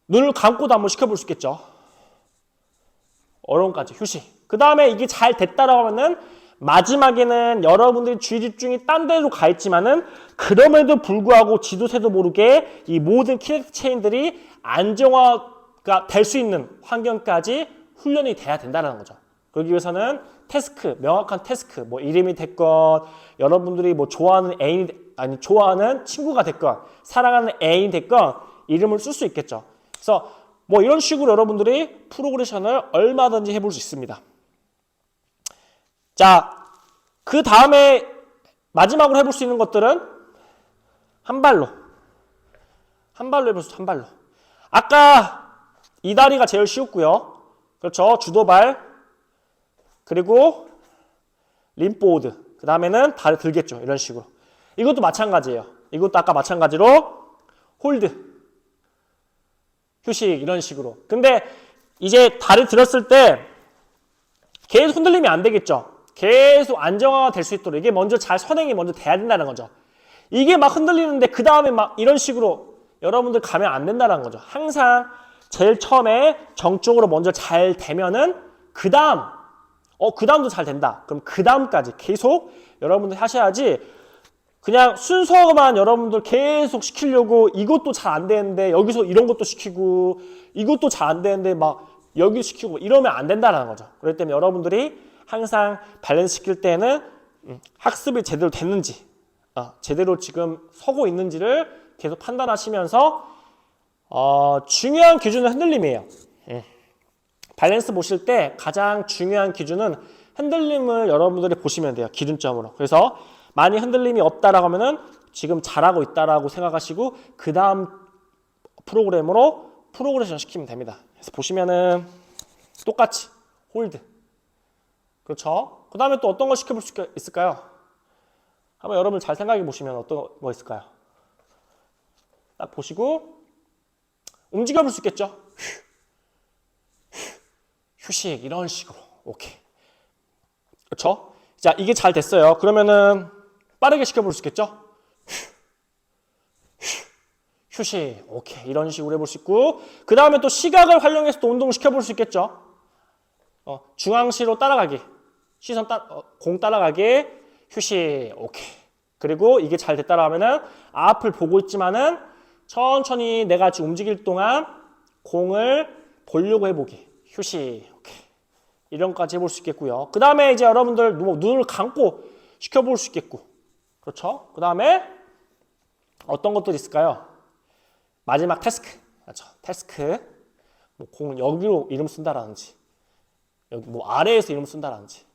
눈을 감고도 한번 시켜볼 수 있겠죠. 어려움까지 휴식. 그 다음에 이게 잘 됐다라고 하면은 마지막에는 여러분들이 주의 집중이 딴 데로 가 있지만은 그럼에도 불구하고 지도 새도 모르게 이 모든 키넥틱 체인들이 안정화가 될 수 있는 환경까지 훈련이 돼야 된다는 거죠. 그러기 위해서는 태스크, 명확한 태스크, 뭐 이름이 됐건 여러분들이 뭐 좋아하는 애인이 좋아하는 친구가 됐건 사랑하는 애인이 됐건 이름을 쓸 수 있겠죠. 그래서 뭐 이런 식으로 여러분들이 프로그레션을 얼마든지 해볼 수 있습니다. 자, 그 다음에 마지막으로 해볼 수 있는 것들은 한 발로 해볼 수 있어요. 한 발로. 아까 이 다리가 제일 쉬웠고요. 그렇죠. 주도발 그리고 림보드. 그 다음에는 다리 들겠죠. 이런 식으로. 이것도 마찬가지예요. 이것도 아까 마찬가지로 홀드, 휴식 이런 식으로. 근데 이제 다리 들었을 때 계속 흔들리면 안 되겠죠. 계속 안정화가 될 수 있도록 이게 먼저 잘 선행이 먼저 돼야 된다는 거죠. 이게 막 흔들리는데 그 다음에 막 이런 식으로 여러분들 가면 안 된다는 거죠. 항상 제일 처음에 정적으로 먼저 잘 되면은 그 다음도 잘 된다. 그럼 그 다음까지 계속 여러분들 하셔야지 그냥 순서만 여러분들 계속 시키려고 이것도 잘 안 되는데 여기서 이런 것도 시키고 이것도 잘 안 되는데 막 여기 시키고 이러면 안 된다는 거죠. 그렇기 때문에 여러분들이 항상 밸런스 시킬 때는 학습이 제대로 됐는지 제대로 지금 서고 있는지를 계속 판단하시면서 중요한 기준은 흔들림이에요. 밸런스 보실 때 가장 중요한 기준은 흔들림을 여러분들이 보시면 돼요. 기준점으로. 그래서 많이 흔들림이 없다라고 하면은 지금 잘하고 있다라고 생각하시고 그 다음 프로그램으로 프로그레션 시키면 됩니다. 그래서 보시면은 똑같이 홀드. 그렇죠? 그 다음에 또 어떤 걸 시켜볼 수 있을까요? 한번 여러분 잘 생각해 보시면 어떤 거 있을까요? 딱 보시고 움직여 볼 수 있겠죠? 휴식 이런 식으로. 오케이. 그렇죠? 자, 이게 잘 됐어요. 그러면은 빠르게 시켜볼 수 있겠죠? 휴식. 오케이. 이런 식으로 해볼 수 있고, 그 다음에 또 시각을 활용해서 또 운동을 시켜볼 수 있겠죠? 중앙시로 따라가기. 시선 공 따라가기. 휴식. 오케이. 그리고 이게 잘 됐다라 하면은 앞을 보고 있지만은 천천히 내가 지금 움직일 동안 공을 보려고 해보기. 휴식. 오케이. 이런 것까지 해볼 수 있겠고요. 그 다음에 이제 여러분들 눈을 감고 시켜볼 수 있겠고. 그렇죠? 그 다음에 어떤 것들이 있을까요? 마지막 태스크. 그렇죠? 태스크. 뭐 공 여기로 이름 쓴다라든지, 여기 뭐 아래에서 이름 쓴다라든지.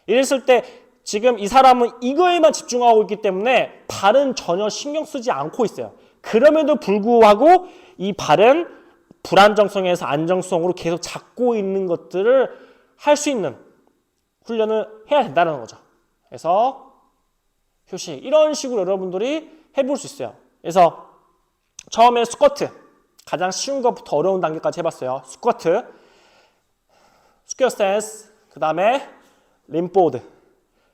이랬을 때 지금 이 사람은 이거에만 집중하고 있기 때문에 발은 전혀 신경 쓰지 않고 있어요. 그럼에도 불구하고 이 발은 불안정성에서 안정성으로 계속 잡고 있는 것들을 할 수 있는 훈련을 해야 된다는 거죠. 그래서 휴식. 이런 식으로 여러분들이 해볼 수 있어요. 그래서 처음에 스쿼트. 가장 쉬운 것부터 어려운 단계까지 해봤어요. 스쿼트. 스퀘어 스탠스. 그 다음에 림보드.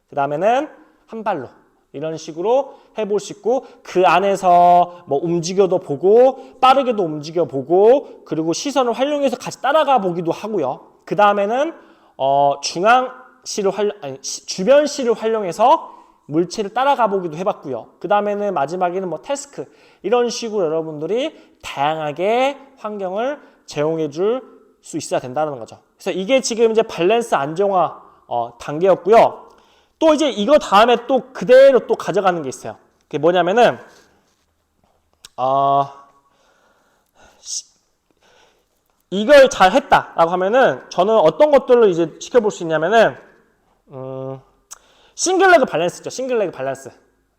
그 다음에는 한 발로. 이런 식으로 해볼 수 있고, 그 안에서 뭐 움직여도 보고 빠르게도 움직여 보고, 그리고 시선을 활용해서 같이 따라가 보기도 하고요. 그 다음에는 주변시를 활용해서 물체를 따라가 보기도 해봤고요. 그 다음에는 마지막에는 뭐 태스크. 이런 식으로 여러분들이 다양하게 환경을 제공해 줄 수 있어야 된다는 거죠. 그래서 이게 지금 이제 밸런스 안정화 단계였고요. 또 이제 이거 다음에 또 그대로 또 가져가는 게 있어요. 그게 뭐냐면은 이걸 잘 했다라고 하면은 저는 어떤 것들을 이제 시켜볼 수 있냐면은 싱글레그 밸런스죠. 싱글레그 밸런스.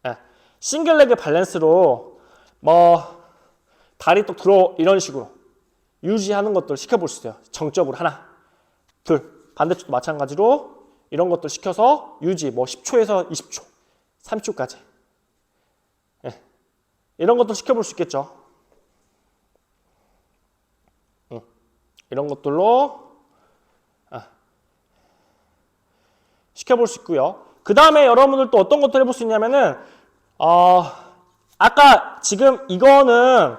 예. 싱글레그 밸런스로 뭐 다리 또 들어 이런 식으로 유지하는 것들을 시켜볼 수 있어요. 정적으로 하나, 둘. 반대쪽도 마찬가지로 이런 것들 시켜서 유지, 뭐 10초에서 20초, 30초까지. 예. 이런 것도 시켜볼 수 있겠죠. 이런 것들로 시켜볼 수 있고요. 그 다음에 여러분들 또 어떤 것들 해볼 수 있냐면은 아까 지금 이거는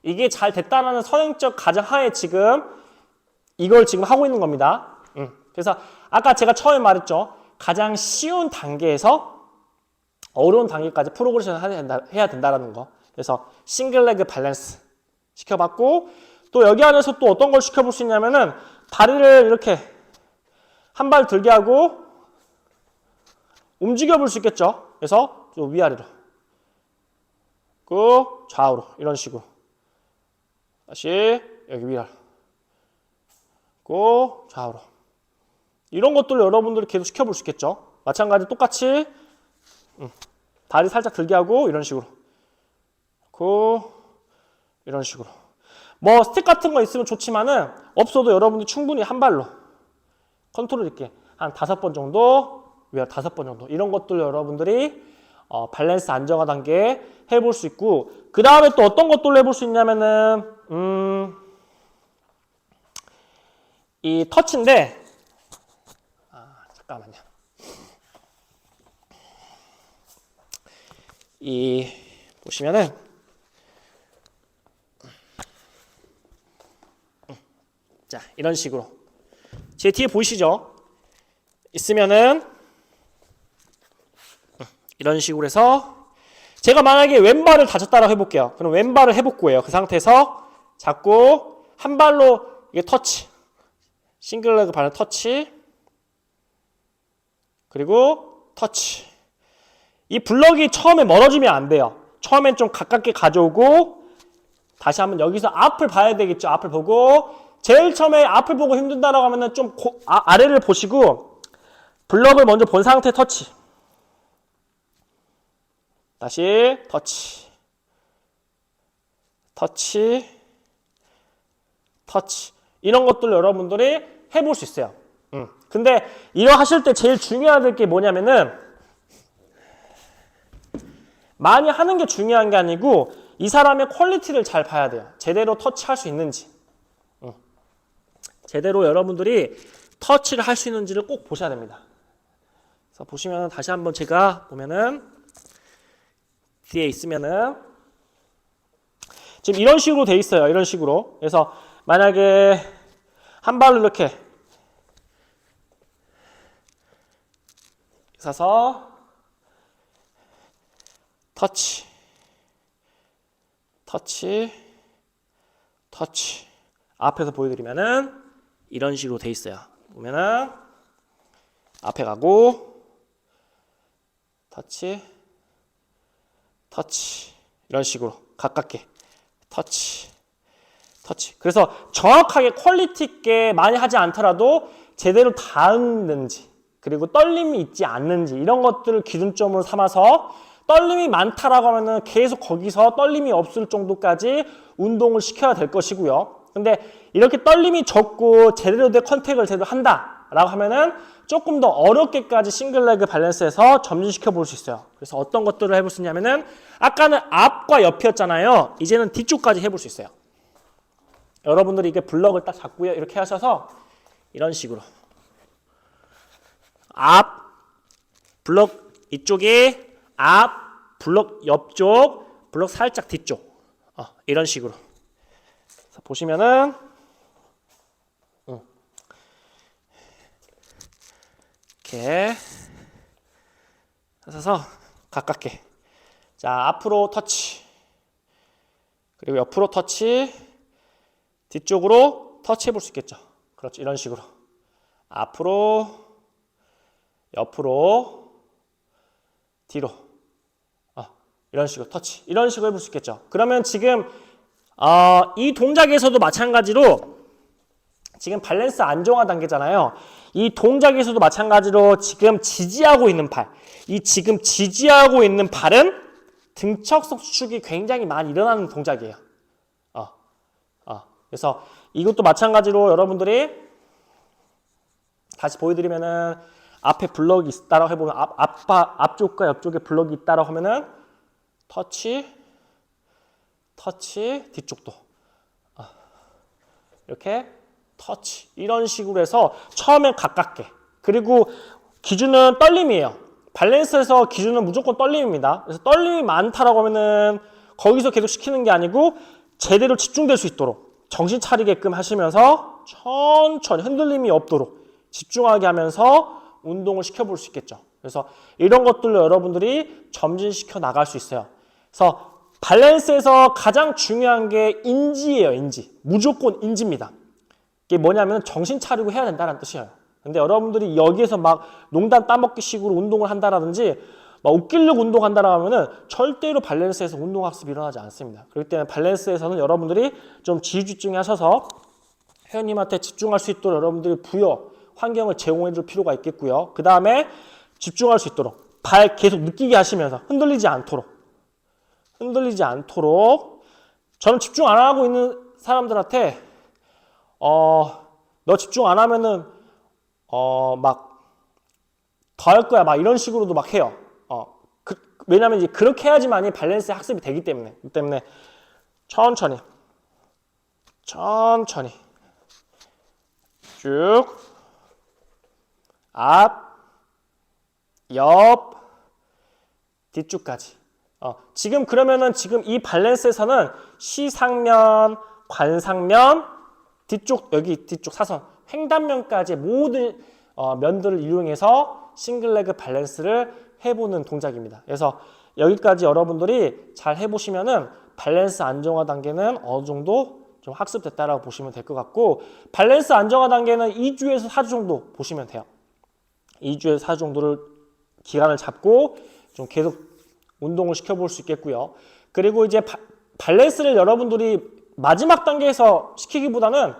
이게 잘 됐다라는 선행적 가정하에 지금 이걸 지금 하고 있는 겁니다. 그래서 아까 제가 처음에 말했죠. 가장 쉬운 단계에서 어려운 단계까지 프로그레션을 해야 된다라는 거. 그래서 싱글레그 밸런스 시켜봤고, 또 여기 안에서 또 어떤 걸 시켜볼 수 있냐면은 다리를 이렇게 한 발 들게 하고 움직여 볼 수 있겠죠. 그래서 좀 위아래로, 그 좌우로 이런 식으로 다시 여기 위아래, 그 좌우로 이런 것들을 여러분들이 계속 시켜볼 수 있겠죠. 마찬가지 똑같이 다리 살짝 들게 하고 이런 식으로, 그 이런 식으로. 뭐 스틱 같은 거 있으면 좋지만은 없어도 여러분들이 충분히 한 발로 컨트롤 있게 한 5번 정도, 위아래 5번 정도 이런 것들 여러분들이 밸런스 안정화 단계에 해볼 수 있고, 그 다음에 또 어떤 것들로 해볼 수 있냐면은 이 터치인데 잠깐만요. 이 보시면은 자, 이런 식으로 제 뒤에 보이시죠? 있으면은 이런 식으로 해서 제가 만약에 왼발을 다쳤다라고 해볼게요. 그럼 왼발을 해볼 거예요. 그 상태에서 잡고 한 발로 이게 터치, 싱글레그 발을 터치, 그리고 터치. 이 블럭이 처음에 멀어지면 안 돼요. 처음엔 좀 가깝게 가져오고 다시 한번 여기서 앞을 봐야 되겠죠. 앞을 보고 제일 처음에 앞을 보고 힘든다라고 하면은 좀 아래를 보시고 블럭을 먼저 본 상태 터치. 다시 터치. 터치. 터치. 이런 것들 여러분들이 해볼 수 있어요. 근데 이거 하실 때 제일 중요한 게 뭐냐면은 많이 하는 게 중요한 게 아니고 이 사람의 퀄리티를 잘 봐야 돼요. 제대로 터치할 수 있는지. 제대로 여러분들이 터치를 할 수 있는지를 꼭 보셔야 됩니다. 그래서 보시면 다시 한번 제가 보면은 뒤에 있으면은 지금 이런 식으로 돼 있어요. 이런 식으로. 그래서 만약에 한 발로 이렇게 서서 터치, 터치, 터치. 앞에서 보여드리면은 이런 식으로 돼 있어요. 보면은 앞에 가고 터치, 터치. 이런 식으로 가깝게 터치, 터치. 그래서 정확하게 퀄리티 있게 많이 하지 않더라도 제대로 닿았는지 그리고 떨림이 있지 않는지 이런 것들을 기준점으로 삼아서 떨림이 많다라고 하면은 계속 거기서 떨림이 없을 정도까지 운동을 시켜야 될 것이고요. 근데 이렇게 떨림이 적고 제대로 된 컨택을 제대로 한다라고 하면은 조금 더 어렵게까지 싱글레그 밸런스에서 점진시켜 볼 수 있어요. 그래서 어떤 것들을 해볼 수 있냐면은 아까는 앞과 옆이었잖아요. 이제는 뒤쪽까지 해볼 수 있어요. 여러분들이 이게 블럭을 딱 잡고요. 이렇게 하셔서 이런 식으로 앞 블럭 이쪽에 앞 블럭 옆쪽 블럭 살짝 뒤쪽 이런 식으로 보시면은 이렇게 하셔서 가깝게 자 앞으로 터치 그리고 옆으로 터치 뒤쪽으로 터치해 볼 수 있겠죠. 그렇죠. 이런 식으로 앞으로 옆으로 뒤로 이런 식으로 터치 이런 식으로 해볼 수 있겠죠. 그러면 지금 이 동작에서도 마찬가지로 지금 밸런스 안정화 단계잖아요. 이 동작에서도 마찬가지로 지금 지지하고 있는 발, 이 지금 지지하고 있는 발은 등척석 수축이 굉장히 많이 일어나는 동작이에요. 그래서 이것도 마찬가지로 여러분들이 다시 보여드리면은 앞에 블럭이 있다라고 해보면 앞쪽과 옆쪽에 블럭이 있다라고 하면은 터치, 터치, 뒤쪽도 이렇게 터치 이런 식으로 해서 처음엔 가깝게 그리고 기준은 떨림이에요. 밸런스에서 기준은 무조건 떨림입니다. 그래서 떨림이 많다라고 하면은 거기서 계속 시키는 게 아니고 제대로 집중될 수 있도록 정신 차리게끔 하시면서 천천히 흔들림이 없도록 집중하게 하면서 운동을 시켜볼 수 있겠죠. 그래서 이런 것들로 여러분들이 점진시켜 나갈 수 있어요. 그래서 밸런스에서 가장 중요한 게 인지예요. 인지. 무조건 인지입니다. 이게 뭐냐면 정신 차리고 해야 된다는 뜻이에요. 근데 여러분들이 여기에서 막 농담 따먹기 식으로 운동을 한다라든지 막 웃기려고 운동한다라고 하면은 절대로 밸런스에서 운동학습이 일어나지 않습니다. 그렇기 때문에 밸런스에서는 여러분들이 좀 지휘집중히 하셔서 회원님한테 집중할 수 있도록 여러분들이 부여 환경을 제공해 줄 필요가 있겠고요. 그 다음에 집중할 수 있도록 발 계속 느끼게 하시면서 흔들리지 않도록 저는 집중 안 하고 있는 사람들한테 너 집중 안 하면은 막 더 할 거야 막 이런 식으로도 막 해요. 왜냐면 이제 그렇게 해야지만이 밸런스 학습이 되기 때문에 천천히 쭉 앞, 옆, 뒤쪽까지. 지금 그러면은 지금 이 밸런스에서는 시상면, 관상면, 뒤쪽 여기 뒤쪽 사선, 횡단면까지 모든 면들을 이용해서 싱글레그 밸런스를 해보는 동작입니다. 그래서 여기까지 여러분들이 잘 해보시면은 밸런스 안정화 단계는 어느 정도 좀 학습됐다라고 보시면 될 것 같고 밸런스 안정화 단계는 2주에서 4주 정도 보시면 돼요. 2주에서 4주 정도를 기간을 잡고 좀 계속 운동을 시켜볼 수 있겠고요. 그리고 이제 밸런스를 여러분들이 마지막 단계에서 시키기보다는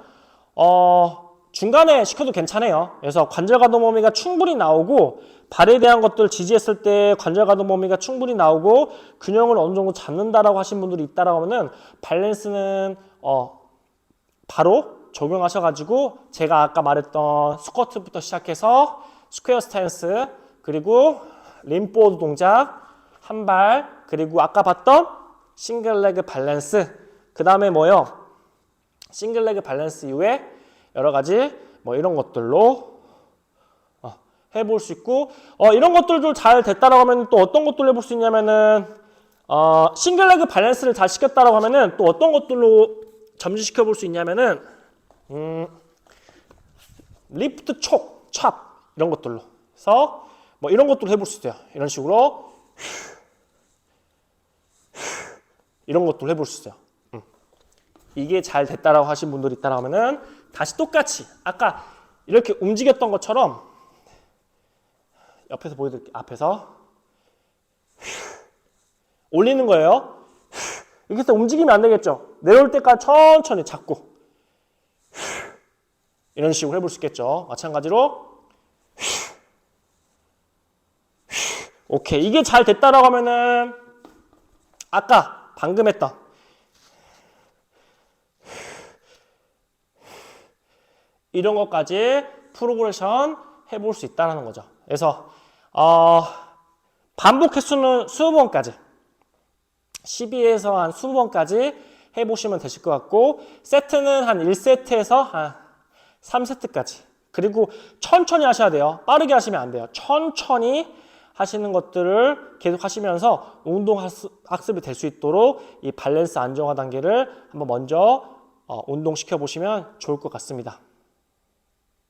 중간에 시켜도 괜찮아요. 그래서 관절 가동 범위가 충분히 나오고 발에 대한 것들 지지했을 때 관절 가동 범위가 충분히 나오고 균형을 어느 정도 잡는다라고 하신 분들이 있다라고 하면은 밸런스는 바로 적용하셔가지고 제가 아까 말했던 스쿼트부터 시작해서 스퀘어 스탠스 그리고 림보드 동작 한 발, 그리고 아까 봤던 싱글 레그 밸런스, 그 다음에 뭐요? 싱글 레그 밸런스 이후에 여러 가지 뭐 이런 것들로 해볼 수 있고, 이런 것들도 잘 됐다라고 하면 또 어떤 것들로 해볼 수 있냐면은 싱글 레그 밸런스를 잘 시켰다라고 하면은 또 어떤 것들로 점수시켜 볼 수 있냐면은 리프트 촉, 찹 이런 것들로 해서 뭐 이런 것들로 해볼 수 있어요. 이런 식으로 이런 것들로 해볼 수 있어요. 이게 잘 됐다라고 하신 분들이 있다라고 하면은 다시 똑같이 아까 이렇게 움직였던 것처럼 옆에서 보여드릴게요. 앞에서 올리는 거예요. 이렇게 해서 움직이면 안 되겠죠. 내려올 때까지 천천히 잡고 이런 식으로 해볼 수 있겠죠. 마찬가지로 오케이. 이게 잘 됐다라고 하면은 아까 방금 했던 이런 것까지 프로그레션 해볼 수 있다는 거죠. 그래서 반복 횟수는 20번까지 12에서 한 20번까지 해보시면 되실 것 같고, 세트는 한 1세트에서 한 3세트까지, 그리고 천천히 하셔야 돼요. 빠르게 하시면 안 돼요. 천천히 하시는 것들을 계속 하시면서 운동 학습이 될 수 있도록 이 밸런스 안정화 단계를 한번 먼저 운동시켜 보시면 좋을 것 같습니다.